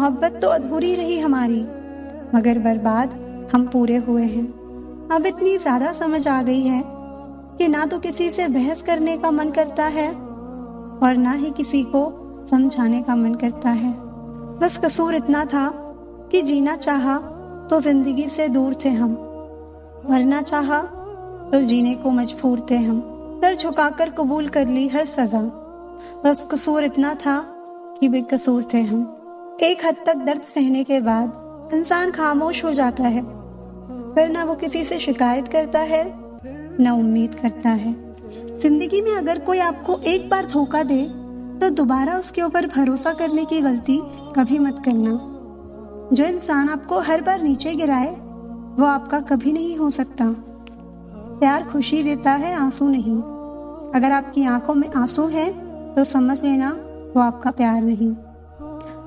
मोहब्बत तो अधूरी रही हमारी, मगर बर्बाद हम पूरे हुए हैं। अब इतनी ज्यादा समझ आ गई है कि ना तो किसी से बहस करने का मन करता है और ना ही किसी को समझाने का मन करता है। बस कसूर इतना था कि जीना चाहा तो जिंदगी से दूर थे हम, मरना चाहा तो जीने को मजबूर थे हम। सर झुकाकर कबूल कर ली हर सजा, बस कसूर इतना था कि बेकसूर थे हम। एक हद तक दर्द सहने के बाद इंसान खामोश हो जाता है, फिर ना वो किसी से शिकायत करता है ना उम्मीद करता है। जिंदगी में अगर कोई आपको एक बार धोखा दे तो दोबारा उसके ऊपर भरोसा करने की गलती कभी मत करना। जो इंसान आपको हर बार नीचे गिराए वो आपका कभी नहीं हो सकता। प्यार खुशी देता है, आंसू नहीं। अगर आपकी आंखों में आंसू है तो समझ लेना वो आपका प्यार नहीं।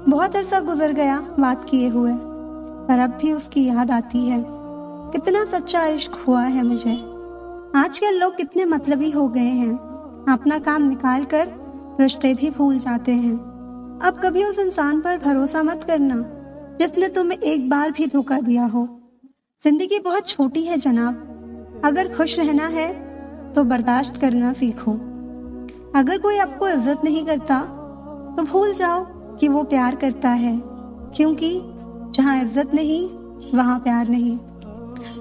बहुत अरसा गुजर गया बात किए हुए, पर अब भी उसकी याद आती है। कितना सच्चा इश्क हुआ है मुझे। आजकल लोग कितने मतलबी हो गए हैं, अपना काम निकाल कर रिश्ते भी भूल जाते हैं। अब कभी उस इंसान पर भरोसा मत करना जिसने तुम्हें एक बार भी धोखा दिया हो। जिंदगी बहुत छोटी है जनाब, अगर खुश रहना है तो बर्दाश्त करना सीखो। अगर कोई आपको इज्जत नहीं करता तो भूल जाओ कि वो प्यार करता है, क्योंकि जहाँ इज्जत नहीं वहाँ प्यार नहीं।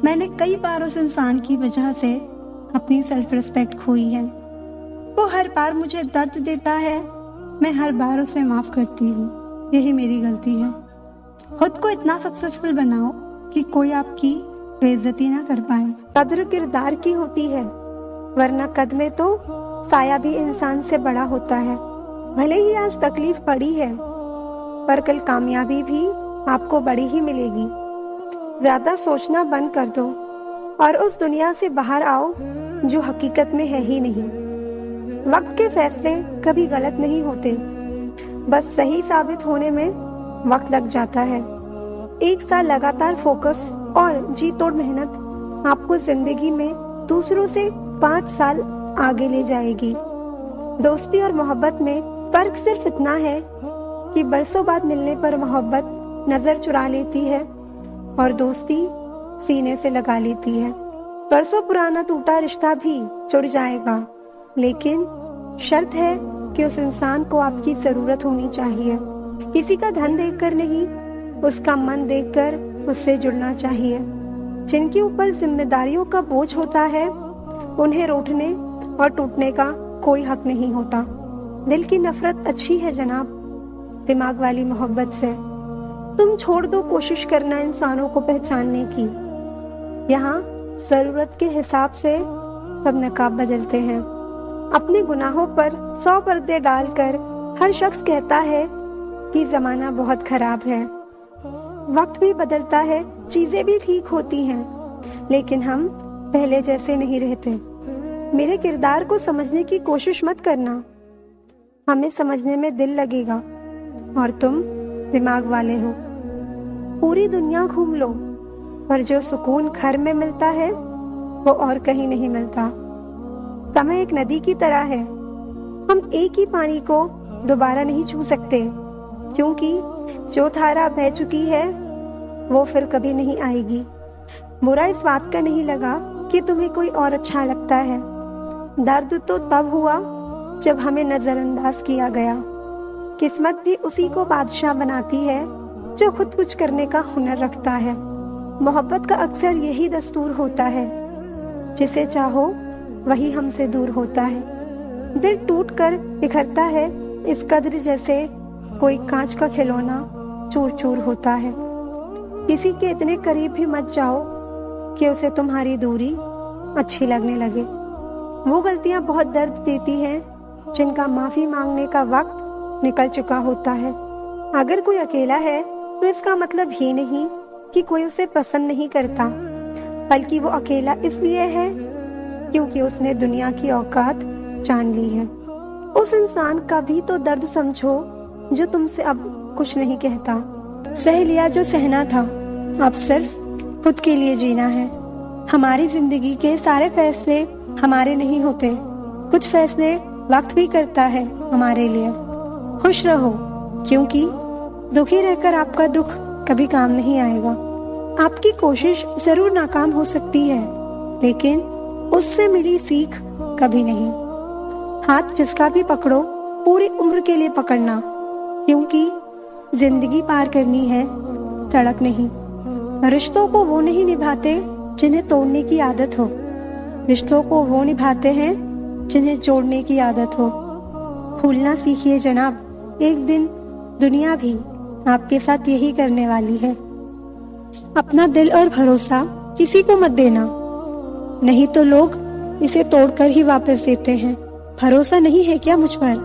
मैंने कई बार उस इंसान की वजह से अपनी सेल्फ रिस्पेक्ट खोई है। वो हर बार मुझे दर्द देता है, मैं हर बार उसे माफ करती हूँ। यही मेरी गलती है। खुद को इतना सक्सेसफुल बनाओ कि कोई आपकी बेइज्जती ना कर पाए। कद्र किरदार की होती है, वरना कद में तो साया भी इंसान से बड़ा होता है। भले ही आज तकलीफ बड़ी है, पर कल कामयाबी भी आपको बड़ी ही मिलेगी। ज्यादा सोचना बंद कर दो और उस दुनिया से बाहर आओ जो हकीकत में है ही नहीं। वक्त के फैसले कभी गलत नहीं होते, बस सही साबित होने में वक्त लग जाता है। एक साल लगातार फोकस और जी तोड़ मेहनत आपको जिंदगी में दूसरों से 5 साल आगे ले जाएगी। दोस्ती और मोहब्बत में फर्क सिर्फ इतना है कि बरसों बाद मिलने पर मोहब्बत नजर चुरा लेती है और दोस्ती सीने से लगा लेती है। बरसों पुराना टूटा रिश्ता भी जुड़ जाएगा, लेकिन शर्त है कि उस इंसान को आपकी जरूरत होनी चाहिए। किसी का धन देखकर नहीं, उसका मन देखकर उससे जुड़ना चाहिए। जिनके ऊपर जिम्मेदारियों का बोझ होता है उन्हें रूठने और टूटने का कोई हक नहीं होता। दिल की नफरत अच्छी है जनाब, दिमाग वाली मोहब्बत से। तुम छोड़ दो कोशिश करना इंसानों को पहचानने की। यहाँ जरूरत के हिसाब से सब नकाब बदलते हैं। अपने गुनाहों पर 100 पर्दे डालकर हर शख्स कहता है कि जमाना बहुत खराब है। वक्त भी बदलता है, चीजें भी ठीक होती हैं, लेकिन हम पहले जैसे नहीं रहते। मेरे किरदार को समझने की कोशिश मत करना, हमें समझने में दिल लगेगा और तुम दिमाग वाले हो। पूरी दुनिया घूम लो, पर जो सुकून घर में मिलता है वो और कहीं नहीं मिलता। समय एक नदी की तरह है, हम एक ही पानी को दोबारा नहीं छू सकते, क्योंकि जो धारा बह चुकी है वो फिर कभी नहीं आएगी। बुरा इस बात का नहीं लगा कि तुम्हें कोई और अच्छा लगता है। दर्द तो तब हुआ जब हमें नजरअंदाज किया गया। किस्मत भी उसी को बादशाह बनाती है जो खुद कुछ करने का हुनर रखता है। मोहब्बत का अक्सर यही दस्तूर होता है, जिसे चाहो वही हमसे दूर होता है। दिल टूट कर बिखरता है इस कद्र जैसे कोई कांच का खिलौना चूर चूर होता है। किसी के इतने करीब भी मत जाओ कि उसे तुम्हारी दूरी अच्छी लगने लगे। वो गलतियां बहुत दर्द देती हैं जिनका माफी मांगने का वक्त निकल चुका होता है। अगर कोई अकेला है तो इसका मतलब ये नहीं कि कोई उसे पसंद नहीं करता, बल्कि वो अकेला इसलिए है क्योंकि उसने दुनिया की औकात जान ली है। उस इंसान का भी तो दर्द समझो जो तुमसे अब कुछ नहीं कहता। सह लिया जो सहना था, अब सिर्फ खुद के लिए जीना है। हमारी जिंदगी के सारे फैसले हमारे नहीं होते, कुछ फैसले वक्त भी करता है हमारे लिए। खुश रहो, क्योंकि दुखी रहकर आपका दुख कभी काम नहीं आएगा। आपकी कोशिश जरूर नाकाम हो सकती है, लेकिन उससे मिली सीख कभी नहीं। हाथ जिसका भी पकड़ो पूरी उम्र के लिए पकड़ना, क्योंकि जिंदगी पार करनी है, सड़क नहीं। रिश्तों को वो नहीं निभाते जिन्हें तोड़ने की आदत हो, रिश्तों को वो निभाते हैं जिन्हें जोड़ने की आदत हो। भूलना सीखिए जनाब, एक दिन दुनिया भी आपके साथ यही करने वाली है। अपना दिल और भरोसा किसी को मत देना, नहीं तो लोग इसे तोड़कर ही वापस देते हैं। भरोसा नहीं है क्या मुझ पर?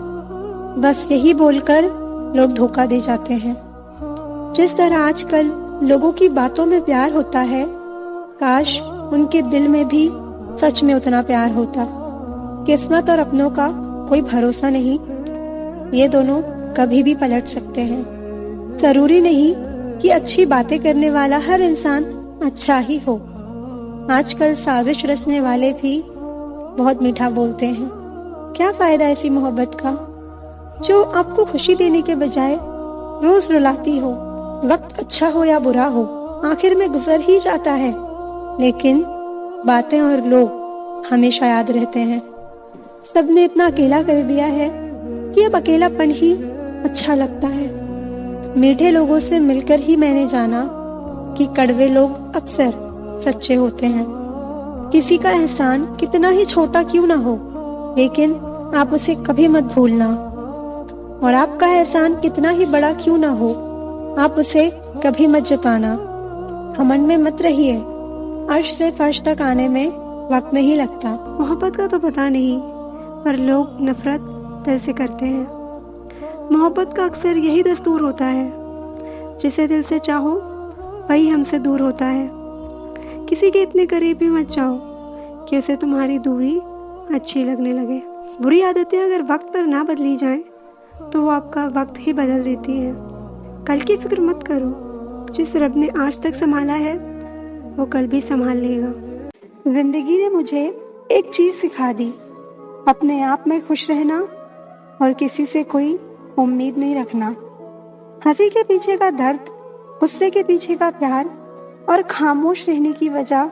बस यही बोलकर लोग धोखा दे जाते हैं। जिस तरह आजकल लोगों की बातों में प्यार होता है, काश उनके दिल में भी सच में उतना प्यार होता। किस्मत और अपनों का कोई भरोसा नहीं, ये दोनों कभी भी पलट सकते हैं। जरूरी नहीं कि अच्छी बातें करने वाला हर इंसान अच्छा ही हो। आजकल साजिश रचने वाले भी बहुत मीठा बोलते हैं। क्या फायदा ऐसी मोहब्बत का जो आपको खुशी देने के बजाय रोज रुलाती हो। वक्त अच्छा हो या बुरा हो, आखिर में गुजर ही जाता है, लेकिन बातें और लोग हमेशा याद रहते हैं। सबने इतना अकेला कर दिया है कि अब अकेलापन ही अच्छा लगता है। मीठे लोगों से मिलकर ही मैंने जाना कि कड़वे लोग अक्सर सच्चे होते हैं। किसी का एहसान कितना ही छोटा क्यों ना हो, लेकिन आप उसे कभी मत भूलना। और आपका एहसान कितना ही बड़ा क्यों ना हो, आप उसे कभी मत जताना। घमंड में मत रहिए, अर्श से फर्श तक आने में वक्त नहीं लगता। मोहब्बत का तो पता नहीं, पर लोग नफरत दिल से करते हैं। मोहब्बत का अक्सर यही दस्तूर होता है, जिसे दिल से चाहो वही हमसे दूर होता है। किसी के इतने करीब भी मत जाओ कि उसे तुम्हारी दूरी अच्छी लगने लगे। बुरी आदतें अगर वक्त पर ना बदली जाएं, तो वो आपका वक्त ही बदल देती है। कल की फिक्र मत करो, जिस रब ने आज तक संभाला है वो कल भी संभाल लेगा। जिंदगी ने मुझे एक चीज सिखा दी, अपने आप में खुश रहना और किसी से कोई उम्मीद नहीं रखना। हंसी के पीछे का दर्द, गुस्से के पीछे का प्यार और खामोश रहने की वजह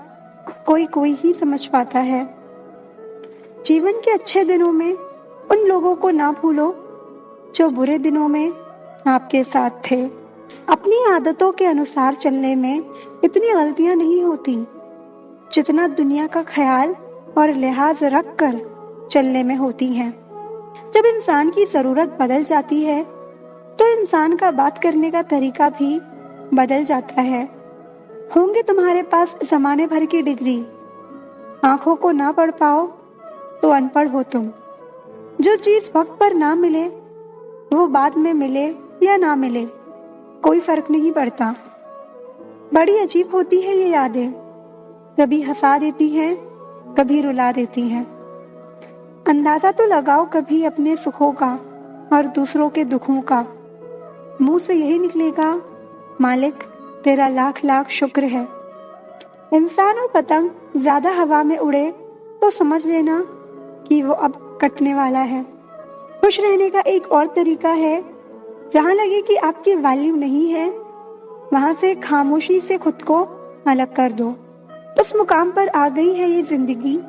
कोई कोई ही समझ पाता है। जीवन के अच्छे दिनों में उन लोगों को ना भूलो जो बुरे दिनों में आपके साथ थे। अपनी आदतों के अनुसार चलने में इतनी गलतियां नहीं होती जितना दुनिया का ख्याल और लिहाज रख कर चलने में होती हैं। जब इंसान की जरूरत बदल जाती है तो इंसान का बात करने का तरीका भी बदल जाता है। होंगे तुम्हारे पास जमाने भर की डिग्री, आंखों को ना पढ़ पाओ तो अनपढ़ हो तुम। जो चीज वक्त पर ना मिले वो बाद में मिले या ना मिले कोई फर्क नहीं पड़ता। बड़ी अजीब होती है ये यादें, कभी हंसा देती हैं, कभी रुला देती हैं। अंदाजा तो लगाओ कभी अपने सुखों का और दूसरों के दुखों का। मुंह से यही निकलेगा, मालिक तेरा लाख लाख शुक्र है। इंसान और पतंग ज्यादा हवा में उड़े तो समझ लेना कि वो अब कटने वाला है। खुश रहने का एक और तरीका है, जहाँ लगे कि आपकी वैल्यू नहीं है वहां से खामोशी से खुद को अलग कर दो। उस मुकाम पर आ गई है ये जिंदगी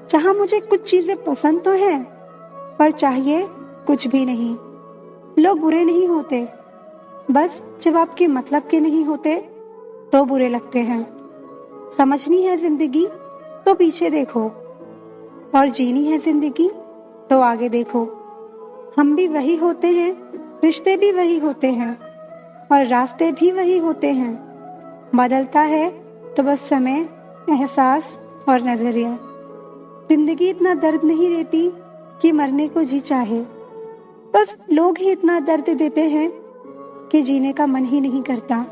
जहाँ मुझे कुछ चीजें पसंद तो है पर चाहिए कुछ भी नहीं। लोग बुरे नहीं होते, बस जब आपके मतलब के नहीं होते तो बुरे लगते हैं। समझनी है जिंदगी तो पीछे देखो, और जीनी है जिंदगी तो आगे देखो। हम भी वही होते हैं, रिश्ते भी वही होते हैं और रास्ते भी वही होते हैं। बदलता है तो बस समय, एहसास और नजरिया। जिंदगी इतना दर्द नहीं देती कि मरने को जी चाहे, बस लोग ही इतना दर्द देते हैं कि जीने का मन ही नहीं करता।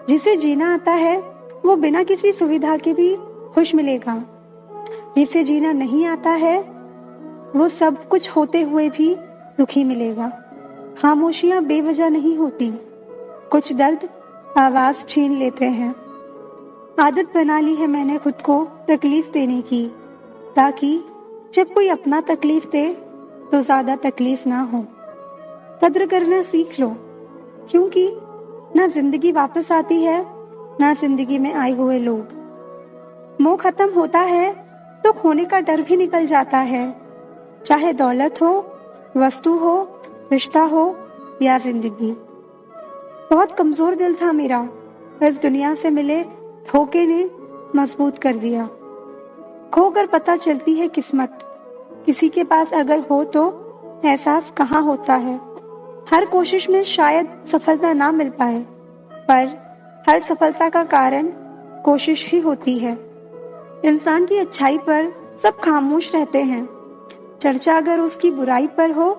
जिसे जीना आता है वो बिना किसी सुविधा के भी खुश मिलेगा, जिसे जीना नहीं आता है वो सब कुछ होते हुए भी दुखी मिलेगा। खामोशियां बेवजह नहीं होती, कुछ दर्द आवाज छीन लेते हैं। आदत बना ली है मैंने खुद को तकलीफ देने की, ताकि जब कोई अपना तकलीफ दे तो ज्यादा तकलीफ ना हो। कद्र करना सीख लो, क्योंकि ना जिंदगी वापस आती है, ना जिंदगी में आए हुए लोग। मोह खत्म होता है तो खोने का डर भी निकल जाता है, चाहे दौलत हो, वस्तु हो, रिश्ता हो या जिंदगी। बहुत कमजोर दिल था मेरा, इस दुनिया से मिले धोखे ने मजबूत कर दिया। खोकर पता चलती है किस्मत, किसी के पास अगर हो तो एहसास कहाँ होता है। हर कोशिश में शायद सफलता ना मिल पाए, पर हर सफलता का कारण कोशिश ही होती है। इंसान की अच्छाई पर सब खामोश रहते हैं, चर्चा अगर उसकी बुराई पर हो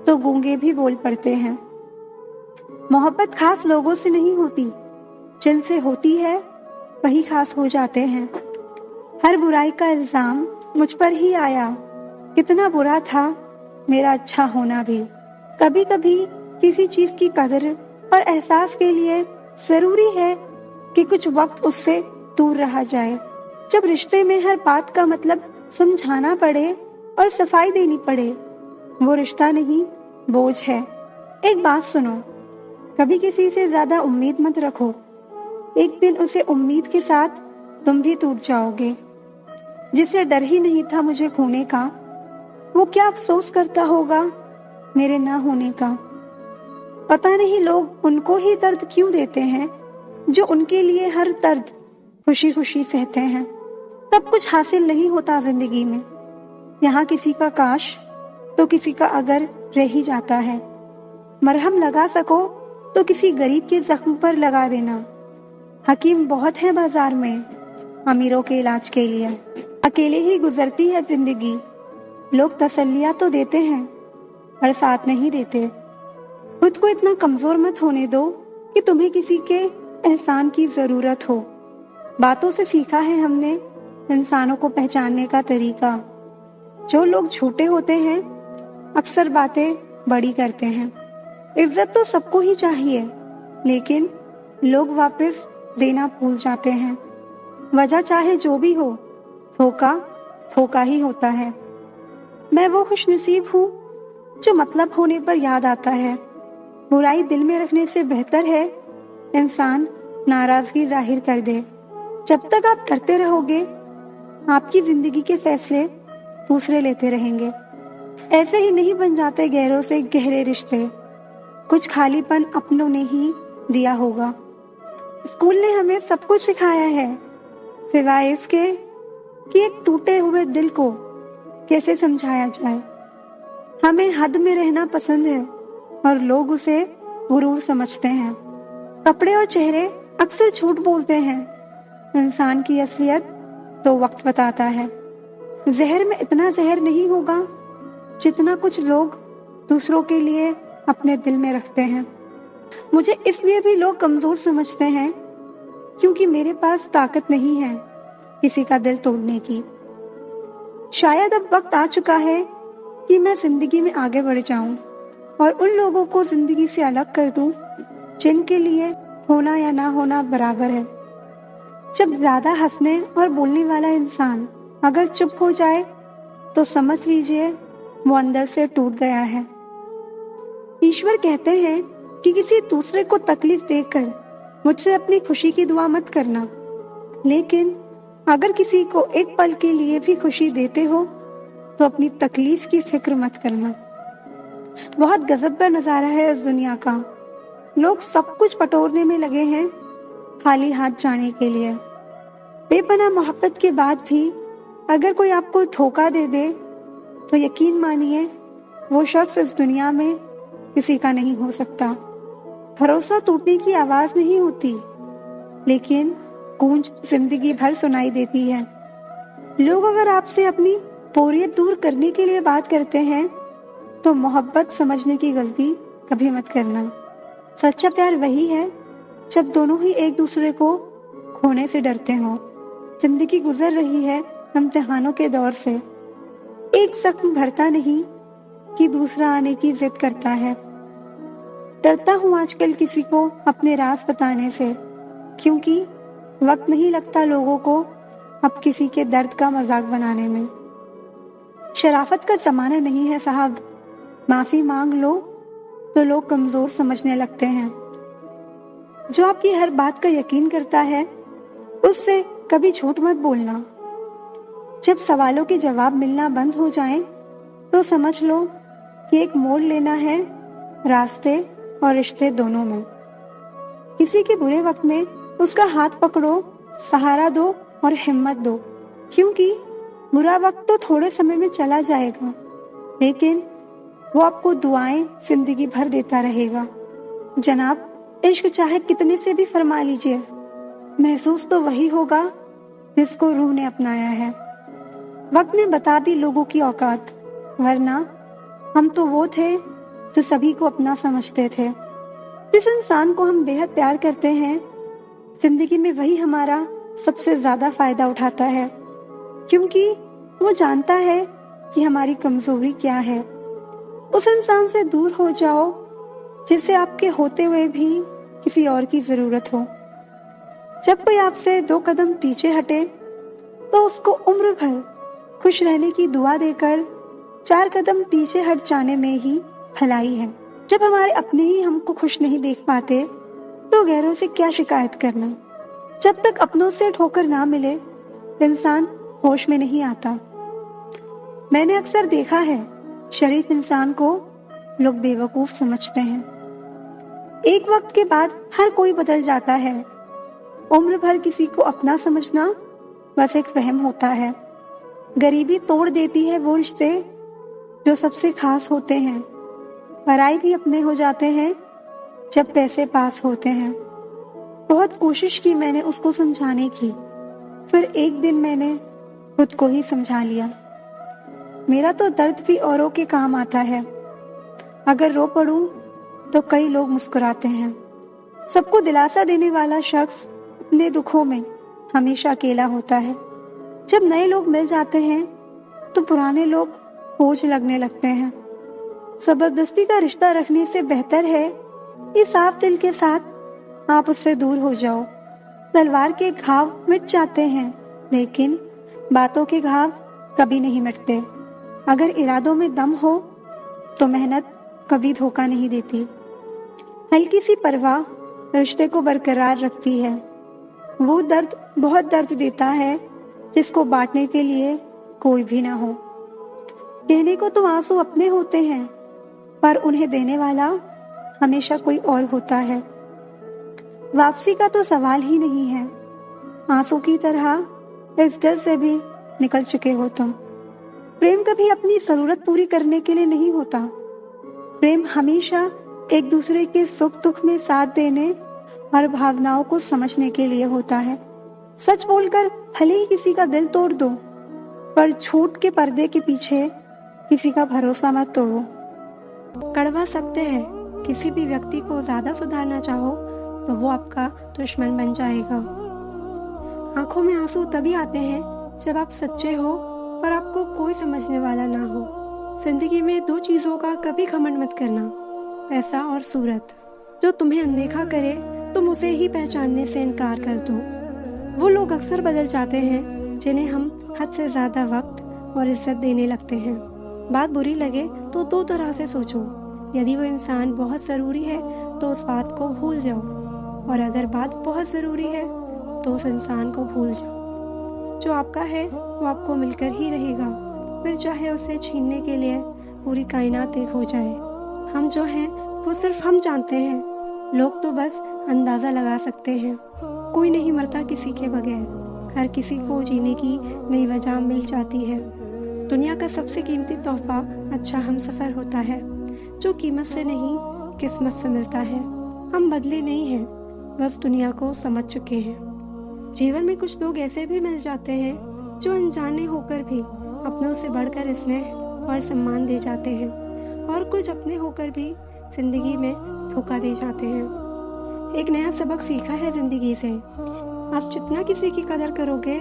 तो गूंगे भी बोल पड़ते हैं। मोहब्बत खास लोगों से नहीं होती, जिनसे होती है वही खास हो जाते हैं। हर बुराई का इल्जाम मुझ पर ही आया, कितना बुरा था मेरा अच्छा होना भी। कभी कभी किसी चीज की कदर और एहसास के लिए जरूरी है कि कुछ वक्त उससे दूर रहा जाए। जब रिश्ते में हर बात का मतलब समझाना पड़े और सफाई देनी पड़े, वो रिश्ता नहीं बोझ है। एक बात सुनो, कभी किसी से ज्यादा उम्मीद मत रखो, एक दिन उसे उम्मीद के साथ तुम भी टूट जाओगे। जिसे डर ही नहीं था मुझे खोने का, वो क्या अफसोस करता होगा मेरे ना होने का। पता नहीं लोग उनको ही दर्द क्यों देते हैं जो उनके लिए हर दर्द खुशी खुशी सहते हैं। सब कुछ हासिल नहीं होता जिंदगी में, यहाँ किसी का काश तो किसी का अगर रह ही जाता है। मरहम लगा सको तो किसी गरीब के जख्म पर लगा देना। हकीम बहुत है बाजार में अमीरों के इलाज के लिए। अकेले ही गुजरती है जिंदगी, लोग तसल्लियां तो देते हैं पर साथ नहीं देते। खुद को इतना कमजोर मत होने दो कि तुम्हें किसी के एहसान की जरूरत हो। बातों से सीखा है हमने इंसानों को पहचानने का तरीका। जो लोग झूठे होते हैं अक्सर बातें बड़ी करते हैं। इज्जत तो सबको ही चाहिए, लेकिन लोग वापस देना भूल जाते हैं। वजह चाहे जो भी हो, धोखा धोखा ही होता है। मैं वो खुशनसीब हूँ जो मतलब होने पर याद आता है। बुराई दिल में रखने से बेहतर है इंसान नाराजगी जाहिर कर दे। जब तक आप डरते रहोगे, आपकी जिंदगी के फैसले दूसरे लेते रहेंगे। ऐसे ही नहीं बन जाते गहरों से गहरे रिश्ते, कुछ खालीपन अपनों ने ही दिया होगा। स्कूल ने हमें सब कुछ सिखाया है, सिवाय इसके कि एक टूटे हुए दिल को कैसे समझाया जाए। हमें हद में रहना पसंद है और लोग उसे गुरूर समझते हैं। कपड़े और चेहरे अक्सर झूठ बोलते हैं, इंसान की असलियत तो वक्त बताता है। जहर में इतना जहर नहीं होगा जितना कुछ लोग दूसरों के लिए अपने दिल में रखते हैं। मुझे इसलिए भी लोग कमजोर समझते हैं क्योंकि मेरे पास ताकत नहीं है किसी का दिल तोड़ने की। शायद अब वक्त आ चुका है कि मैं जिंदगी में आगे बढ़ जाऊं और उन लोगों को जिंदगी से अलग कर दूं जिनके लिए होना या ना होना बराबर है। जब ज्यादा हंसने और बोलने वाला इंसान अगर चुप हो जाए तो समझ लीजिए वो अंदर से टूट गया है। ईश्वर कहते हैं कि किसी दूसरे को तकलीफ देकर मुझसे अपनी खुशी की दुआ मत करना, लेकिन अगर किसी को एक पल के लिए भी खुशी देते हो तो अपनी तकलीफ की फिक्र मत करना। बहुत गजब का नजारा है इस दुनिया का। लोग सब कुछ बटोरने में लगे हैं खाली हाथ जाने के लिए। बेपनाह मोहब्बत के बाद भी अगर कोई आपको धोखा दे दे तो यकीन मानिए वो शख्स इस दुनिया में किसी का नहीं हो सकता। भरोसा टूटने की आवाज नहीं होती, लेकिन गूंज जिंदगी भर सुनाई देती है। लोग अगर आपसे अपनी बोरियत दूर करने के लिए बात करते हैं तो मोहब्बत समझने की गलती कभी मत करना। सच्चा प्यार वही है जब दोनों ही एक दूसरे को खोने से डरते हों। जिंदगी गुजर रही है इम्तिहानों के दौर से। एक जख्म भरता नहीं कि दूसरा आने की जिद करता है। डरता हूँ आजकल किसी को अपने राज बताने से, क्योंकि वक्त नहीं लगता लोगों को अब किसी के दर्द का मजाक बनाने में। शराफत का जमाना नहीं है साहब, माफी मांग लो तो लोग कमजोर समझने लगते हैं। जो आपकी हर बात का यकीन करता है उससे कभी झूठ मत बोलना। जब सवालों के जवाब मिलना बंद हो जाएं, तो समझ लो कि एक मोड़ लेना है रास्ते और रिश्ते दोनों में। किसी के बुरे वक्त में उसका हाथ पकड़ो, सहारा दो और हिम्मत दो, क्योंकि बुरा वक्त तो थोड़े समय में चला जाएगा, लेकिन वो आपको दुआएं जिंदगी भर देता रहेगा। जनाब, इश्क चाहे कितने से भी फरमा लीजिए, महसूस तो वही होगा जिसको रूह ने अपनाया है। वक्त ने बता दी लोगों की औकात, वरना हम तो वो थे जो सभी को अपना समझते थे। जिस इंसान को हम बेहद प्यार करते हैं, जिंदगी में वही हमारा सबसे ज्यादा फायदा उठाता है, क्योंकि वो जानता है कि हमारी कमजोरी क्या है। उस इंसान से दूर हो जाओ जिसे आपके होते हुए भी किसी और की जरूरत हो। जब कोई आपसे 2 कदम पीछे हटे तो उसको उम्र भर खुश रहने की दुआ देकर 4 कदम पीछे हट जाने में ही भलाई है। जब हमारे अपने ही हमको खुश नहीं देख पाते तो गैरों से क्या शिकायत करना। जब तक अपनों से ठोकर ना मिले, इंसान होश में नहीं आता। मैंने अक्सर देखा है, शरीफ इंसान को लोग बेवकूफ समझते हैं। एक वक्त के बाद हर कोई बदल जाता है। उम्र भर किसी को अपना समझना बस एक वहम होता है। गरीबी तोड़ देती है वो रिश्ते जो सबसे खास होते हैं। पराई भी अपने हो जाते हैं जब पैसे पास होते हैं। बहुत कोशिश की मैंने उसको समझाने की, फिर एक दिन मैंने खुद को ही समझा लिया। मेरा तो दर्द भी औरों के काम आता है। अगर रो पड़ूं तो कई लोग मुस्कुराते हैं। सबको दिलासा देने वाला शख्स अपने दुखों में हमेशा अकेला होता है। जब नए लोग मिल जाते हैं तो पुराने लोग बोझ लगने लगते हैं। जबरदस्ती का रिश्ता रखने से बेहतर है कि साफ दिल के साथ आप उससे दूर हो जाओ। तलवार के घाव मिट जाते हैं, लेकिन बातों के घाव कभी नहीं मिटते। अगर इरादों में दम हो तो मेहनत कभी धोखा नहीं देती। हल्की सी परवाह रिश्ते को बरकरार रखती है। वो दर्द बहुत दर्द देता है जिसको बांटने के लिए कोई भी ना हो। कहने को तो आंसू अपने होते हैं, पर उन्हें देने वाला हमेशा कोई और होता है। वापसी का तो सवाल ही नहीं है। आंसू की तरह इस दिल से भी निकल चुके हो तुम। प्रेम कभी अपनी जरूरत पूरी करने के लिए नहीं होता। प्रेम हमेशा एक दूसरे के सुख दुख में साथ देने और भावनाओं को समझने के लिए होता है। सच बोलकर भले ही किसी का दिल तोड़ दो, पर झूठ के पर्दे के पीछे किसी का भरोसा मत तोड़ो। कड़वा सत्य है, किसी भी व्यक्ति को ज्यादा सुधारना चाहो तो वो आपका दुश्मन बन जाएगा। आंखों में आंसू तभी आते हैं जब आप सच्चे हो पर आपको कोई समझने वाला ना हो। जिंदगी में 2 चीजों का कभी घमंड मत करना, पैसा और सूरत। जो तुम्हें अनदेखा करे तुम उसे ही पहचानने से इनकार कर दो। वो लोग अक्सर बदल जाते हैं जिन्हें हम हद से ज्यादा वक्त और इज्जत देने लगते हैं। बात बुरी लगे तो 2 तरह से सोचो। यदि वो इंसान बहुत जरूरी है तो उस बात को भूल जाओ, और अगर बात बहुत जरूरी है तो उस इंसान को भूल जाओ। जो आपका है वो आपको मिलकर ही रहेगा, फिर चाहे उसे छीनने के लिए पूरी कायनात एक हो जाए। हम जो हैं वो सिर्फ हम जानते हैं, लोग तो बस अंदाजा लगा सकते हैं। कोई नहीं मरता किसी के बगैर, हर किसी को जीने की नई वजह मिल जाती है। दुनिया का सबसे कीमती तोहफा अच्छा हमसफर होता है, जो कीमत से नहीं किस्मत से मिलता है। हम बदले नहीं हैं, बस दुनिया को समझ चुके हैं। जीवन में कुछ लोग ऐसे भी मिल जाते हैं जो अनजाने होकर भी अपनों से बढ़कर स्नेह और सम्मान दे जाते हैं, और कुछ अपने होकर भी जिंदगी में धोखा दे जाते हैं। एक नया सबक सीखा है जिंदगी से, आप जितना किसी की कदर करोगे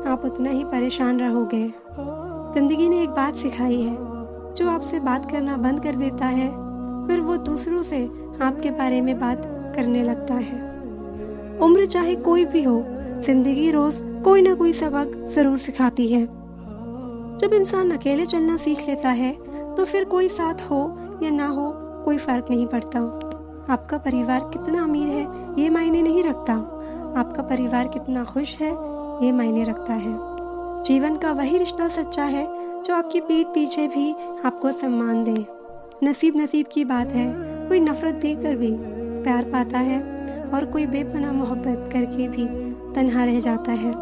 आप उतना ही परेशान रहोगे। जिंदगी ने एक बात सिखाई है, जो आपसे बात करना बंद कर देता है फिर वो दूसरों से आपके बारे में बात करने लगता है। उम्र चाहे कोई भी हो, जिंदगी रोज कोई ना कोई सबक जरूर सिखाती है। जब इंसान अकेले चलना सीख लेता है तो फिर कोई साथ हो या ना हो कोई फर्क नहीं पड़ता। आपका परिवार कितना अमीर है ये मायने नहीं रखता, आपका परिवार कितना खुश है ये मायने रखता है। जीवन का वही रिश्ता सच्चा है जो आपकी पीठ पीछे भी आपको सम्मान दे। नसीब की बात है, कोई नफरत देकर भी प्यार पाता है और कोई बेपनाह मोहब्बत करके भी तन्हा रह जाता है।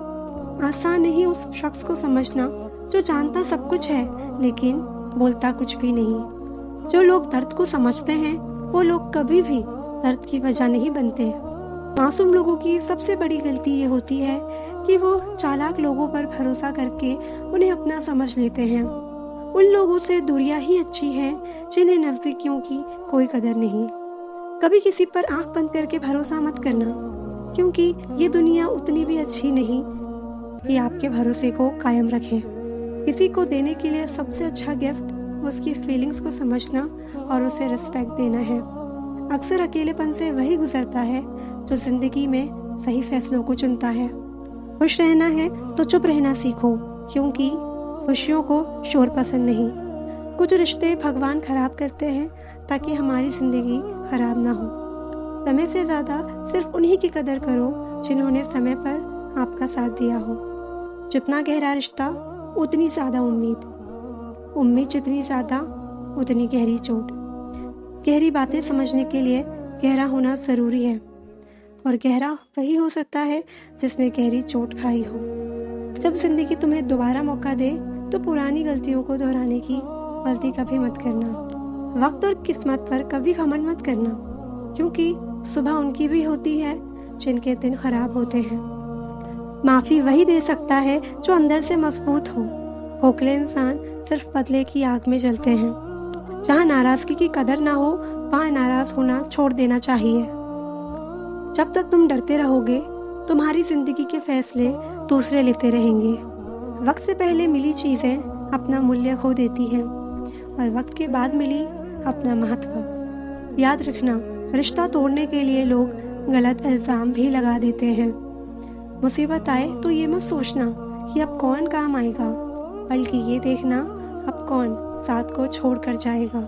आसान नहीं उस शख्स को समझना जो जानता सब कुछ है लेकिन बोलता कुछ भी नहीं। जो लोग दर्द को समझते हैं वो लोग कभी भी दर्द की वजह नहीं बनते। मासूम लोगों की सबसे बड़ी गलती ये होती है कि वो चालाक लोगों पर भरोसा करके उन्हें अपना समझ लेते हैं। उन लोगों से दूरियां ही अच्छी हैं जिन्हें नजदीकियों की कोई कदर नहीं। कभी किसी पर आंख बंद करके भरोसा मत करना, क्योंकि ये दुनिया उतनी भी अच्छी नहीं कि आपके भरोसे को कायम रखे। किसी को देने के लिए सबसे अच्छा गिफ्ट उसकी फीलिंग्स को समझना और उसे रिस्पेक्ट देना है। अक्सर अकेलेपन से वही गुजरता है जो जिंदगी में सही फैसलों को चुनता है। खुश रहना है तो चुप रहना सीखो, क्योंकि खुशियों को शोर पसंद नहीं। कुछ रिश्ते भगवान खराब करते हैं ताकि हमारी जिंदगी खराब ना हो। समय से ज्यादा सिर्फ उन्हीं की कदर करो जिन्होंने समय पर आपका साथ दिया हो। जितना गहरा रिश्ता उतनी ज्यादा उम्मीद जितनी ज्यादा उतनी गहरी चोट। गहरी बातें समझने के लिए गहरा होना जरूरी है, और गहरा वही हो सकता है जिसने गहरी चोट खाई हो। जब जिंदगी तुम्हें दोबारा मौका दे तो पुरानी गलतियों को दोहराने की गलती कभी मत करना। वक्त और किस्मत पर कभी घमंड मत करना, क्योंकि सुबह उनकी भी होती है जिनके दिन खराब होते हैं। माफी वही दे सकता है जो अंदर से मजबूत हो। खोखले इंसान सिर्फ बदले की आग में जलते हैं। जहाँ नाराजगी की कदर ना हो वहाँ नाराज होना छोड़ देना चाहिए। जब तक तुम डरते रहोगे तुम्हारी जिंदगी के फैसले दूसरे लेते रहेंगे। वक्त से पहले मिली चीजें अपना मूल्य खो देती हैं, और वक्त के बाद मिली अपना महत्व। याद रखना, रिश्ता तोड़ने के लिए लोग गलत इल्जाम भी लगा देते हैं। मुसीबत आए तो ये मत सोचना कि अब कौन काम आएगा, बल्कि ये देखना अब कौन साथ को छोड़ कर जाएगा।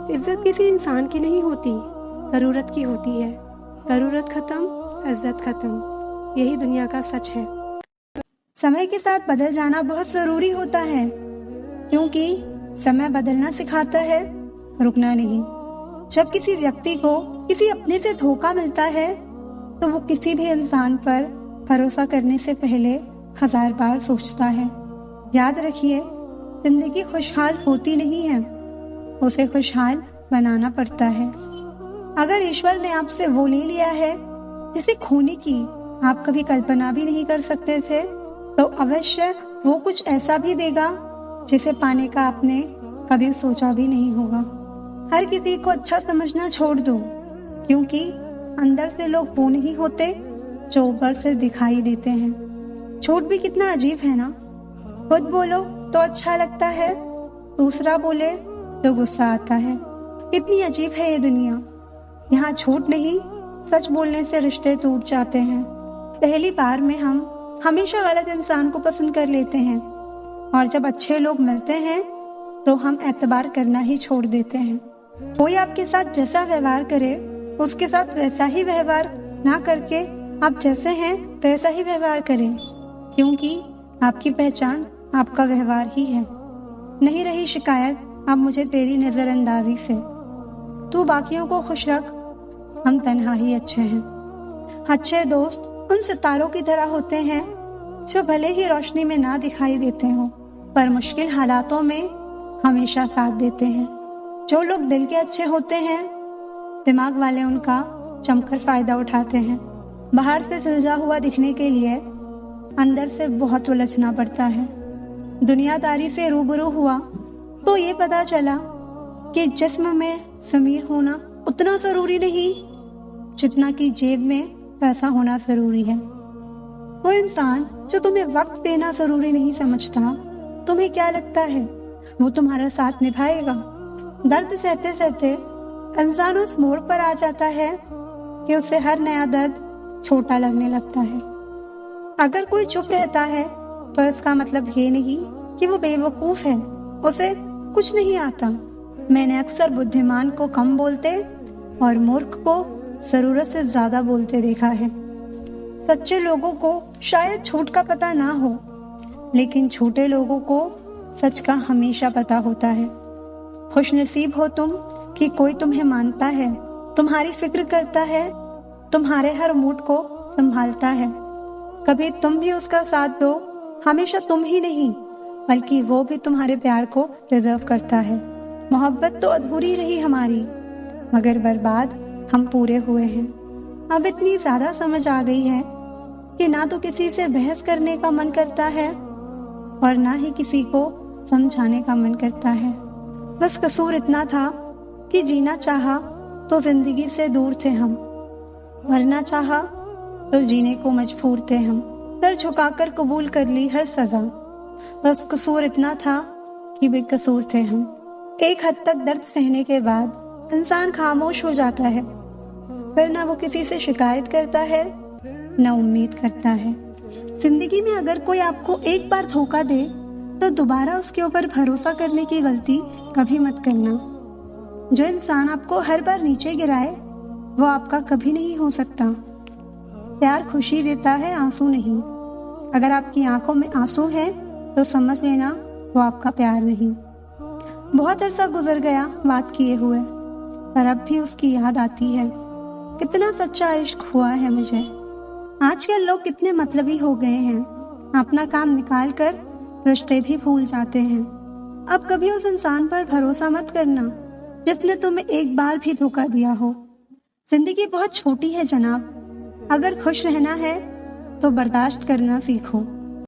इज्जत किसी इंसान की नहीं होती, जरूरत की होती है। जरूरत खत्म, इज्जत खत्म। यही दुनिया का सच है। समय के साथ बदल जाना बहुत जरूरी होता है, क्योंकि समय बदलना सिखाता है, रुकना नहीं। जब किसी व्यक्ति को किसी अपने से धोखा मिलता है तो वो किसी भी इंसान पर भरोसा करने से पहले 1000 बार सोचता है। याद रखिए, जिंदगी खुशहाल होती नहीं है, उसे खुशहाल बनाना पड़ता है। अगर ईश्वर ने आपसे वो ले लिया है जिसे खोने की आप कभी कल्पना भी नहीं कर सकते थे, तो अवश्य वो कुछ ऐसा भी देगा जिसे पाने का आपने कभी सोचा भी नहीं होगा। हर किसी को अच्छा समझना छोड़ दो, क्योंकि अंदर से लोग वो नहीं होते जो ऊपर से दिखाई देते हैं। छोट भी कितना अजीब है ना। खुद बोलो तो अच्छा लगता है, दूसरा बोले तो गुस्सा आता है। कितनी अजीब है ये दुनिया। यहाँ छोट नहीं, सच बोलने से रिश्ते टूट जाते हैं। पहली बार में हम हमेशा गलत इंसान को पसंद कर लेते हैं, और जब अच्छे लोग मिलते हैं तो हम एतबार करना ही छोड़ देते हैं। कोई आपके साथ जैसा व्यवहार करे उसके साथ वैसा ही व्यवहार ना करके आप जैसे हैं वैसा ही व्यवहार करें, क्योंकि आपकी पहचान आपका व्यवहार ही है। नहीं रही शिकायत अब मुझे तेरी नजरअंदाजी से। तू बाकियों को खुश रख, हम तन्हा ही अच्छे हैं। अच्छे दोस्त उन सितारों की तरह होते हैं जो भले ही रोशनी में ना दिखाई देते हो, पर मुश्किल हालातों में हमेशा साथ देते हैं। जो लोग दिल के अच्छे होते हैं, दिमाग वाले उनका जमकर फायदा उठाते हैं। बाहर से सुलझा हुआ दिखने के लिए अंदर से बहुत उलझना पड़ता है। दुनियादारी से रूबरू हुआ तो ये पता चला कि जिस्म में ज़मीर होना उतना जरूरी नहीं जितना कि जेब में पैसा होना जरूरी है। वो इंसान जो तुम्हें वक्त देना जरूरी नहीं समझता, तुम्हें क्या लगता है वो तुम्हारा साथ निभाएगा? दर्द सहते सहते इंसान उस मोड़ पर आ जाता है कि उसे हर नया दर्द छोटा लगने लगता है। अगर कोई चुप रहता है तो इसका मतलब ये नहीं कि वो बेवकूफ है, उसे कुछ नहीं आता। मैंने अक्सर बुद्धिमान को कम बोलते और मूर्ख को जरूरत से ज्यादा बोलते देखा है। सच्चे लोगों को शायद झूठ का पता ना हो, लेकिन झूठे लोगों को सच का हमेशा पता होता है। खुशनसीब हो तुम कि कोई तुम्हें मानता है, तुम्हारी फिक्र करता है, तुम्हारे हर मूड को संभालता है। कभी तुम भी उसका साथ दो, हमेशा तुम ही नहीं बल्कि वो भी तुम्हारे प्यार को डिजर्व करता है। मोहब्बत तो अधूरी रही हमारी, मगर बर्बाद हम पूरे हुए हैं। अब इतनी ज्यादा समझ आ गई है कि ना तो किसी से बहस करने का मन करता है और ना ही किसी को समझाने का मन करता है। बस कसूर इतना था कि जीना चाहा तो जिंदगी से दूर थे हम, मरना चाहा तो जीने को मजबूर थे हम। सर झुकाकर कबूल कर ली हर सजा, बस कसूर इतना था कि बेकसूर थे हम। एक हद तक दर्द सहने के बाद इंसान खामोश हो जाता है, फिर ना वो किसी से शिकायत करता है ना उम्मीद करता है। जिंदगी में अगर कोई आपको एक बार धोखा दे तो दोबारा उसके ऊपर भरोसा करने की गलती कभी मत करना। जो इंसान आपको हर बार नीचे गिराए वो आपका कभी नहीं हो सकता। प्यार खुशी देता है, आंसू नहीं। अगर आपकी आंखों में आंसू है तो समझ लेना वो आपका प्यार नहीं। बहुत अरसा गुजर गया बात किए हुए, पर अब भी उसकी याद आती है। कितना सच्चा इश्क हुआ है मुझे। आजकल लोग कितने मतलबी हो गए हैं, अपना काम निकाल कर रिश्ते भी भूल जाते हैं। अब कभी उस इंसान पर भरोसा मत करना जिसने तुम्हें एक बार भी धोखा दिया हो। जिंदगी बहुत छोटी है जनाब, अगर खुश रहना है तो बर्दाश्त करना सीखो।